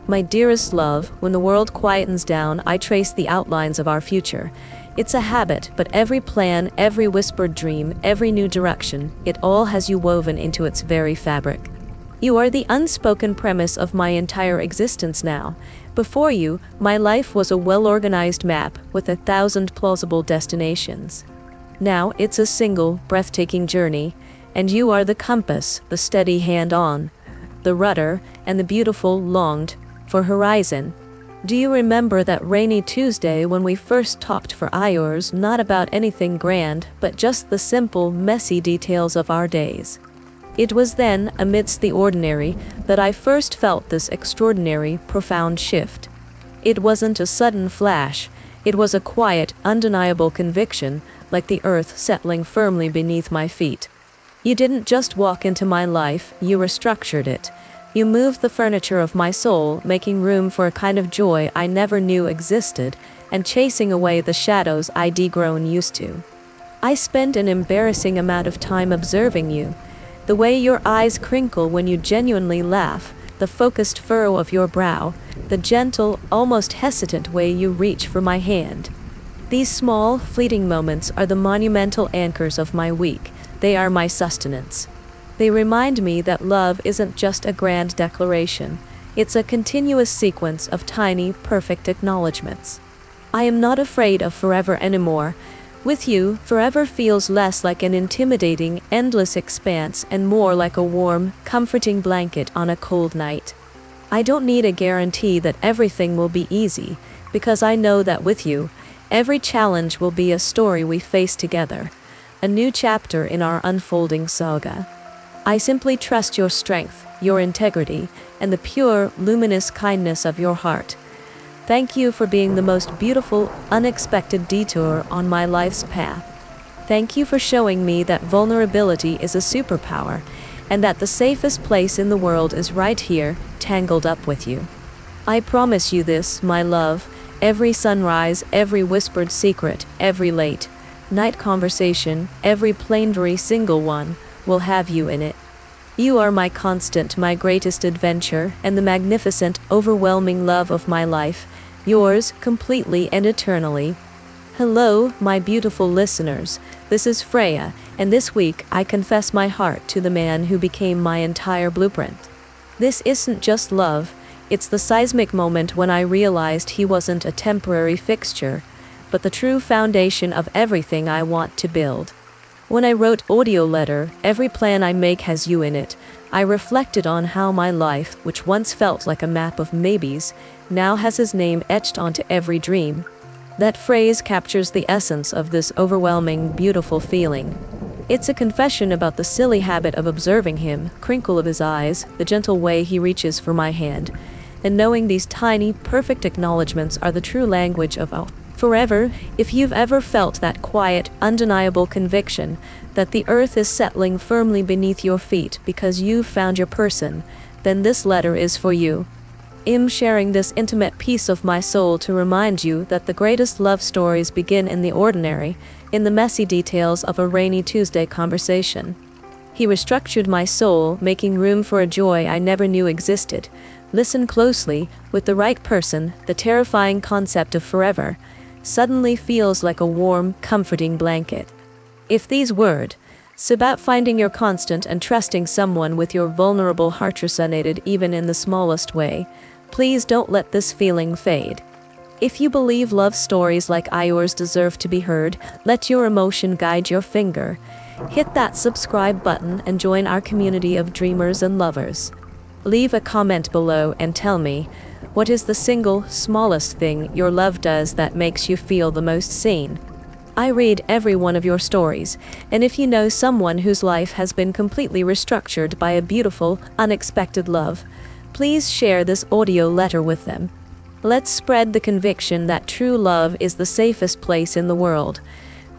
My dearest love, when the world quietens down, I trace the outlines of our future. It's a habit, but every plan, every whispered dream, every new direction, it all has you woven into its very fabric. You are the unspoken premise of my entire existence now. Before you, my life was a well-organized map with 1,000 plausible destinations. Now it's a single, breathtaking journey, and you are the compass, the steady hand-on, the rudder, and the beautiful, longed-for horizon. Do you remember that rainy Tuesday when we first talked for hours, not about anything grand, but just the simple, messy details of our days? It was then, amidst the ordinary, that I first felt this extraordinary, profound shift. It wasn't a sudden flash. It was a quiet, undeniable conviction, like the earth settling firmly beneath my feet. You didn't just walk into my life, you restructured it. You moved the furniture of my soul, making room for a kind of joy I never knew existed, and chasing away the shadows I'd grown used to. I spent an embarrassing amount of time observing you. The way your eyes crinkle when you genuinely laugh, the focused furrow of your brow, the gentle, almost hesitant way you reach for my hand. These small, fleeting moments are the monumental anchors of my week. They are my sustenance. They remind me that love isn't just a grand declaration. It's a continuous sequence of tiny, perfect acknowledgments. I am not afraid of forever anymore. With you, forever feels less like an intimidating, endless expanse and more like a warm, comforting blanket on a cold night. I don't need a guarantee that everything will be easy, because I know that with you, every challenge will be a story we face together, a new chapter in our unfolding saga. I simply trust your strength, your integrity, and the pure, luminous kindness of your heart. Thank you for being the most beautiful, unexpected detour on my life's path. Thank you for showing me that vulnerability is a superpower, and that the safest place in the world is right here, tangled up with you. I promise you this, my love, every sunrise, every whispered secret, every late night conversation, every very single one, will have you in it. You are my constant, my greatest adventure, and the magnificent, overwhelming love of my life, yours, completely and eternally. Hello, my beautiful listeners. This is Freya, and this week I confess my heart to the man who became my entire blueprint. This isn't just love, it's the seismic moment when I realized he wasn't a temporary fixture, but the true foundation of everything I want to build. When I wrote Audio Letter, Every Plan I Make Has You in It, I reflected on how my life, which once felt like a map of maybes, now has his name etched onto every dream. That phrase captures the essence of this overwhelming, beautiful feeling. It's a confession about the silly habit of observing him, crinkle of his eyes, the gentle way he reaches for my hand, and knowing these tiny, perfect acknowledgments are the true language of forever. If you've ever felt that quiet, undeniable conviction that the earth is settling firmly beneath your feet because you've found your person, then this letter is for you. I'm sharing this intimate piece of my soul to remind you that the greatest love stories begin in the ordinary, in the messy details of a rainy Tuesday conversation. He restructured my soul, making room for a joy I never knew existed. Listen closely, with the right person, the terrifying concept of forever suddenly feels like a warm, comforting blanket. If these words, it's about finding your constant and trusting someone with your vulnerable heart resonated even in the smallest way, please don't let this feeling fade. If you believe love stories like ours deserve to be heard, let your emotion guide your finger. Hit that subscribe button and join our community of dreamers and lovers. Leave a comment below and tell me, what is the single, smallest thing your love does that makes you feel the most seen? I read every one of your stories, and if you know someone whose life has been completely restructured by a beautiful, unexpected love, please share this audio letter with them. Let's spread the conviction that true love is the safest place in the world.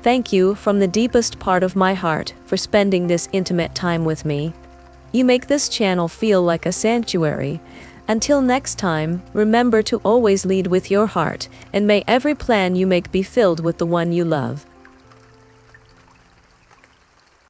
Thank you from the deepest part of my heart for spending this intimate time with me. You make this channel feel like a sanctuary. Until next time, remember to always lead with your heart, and may every plan you make be filled with the one you love.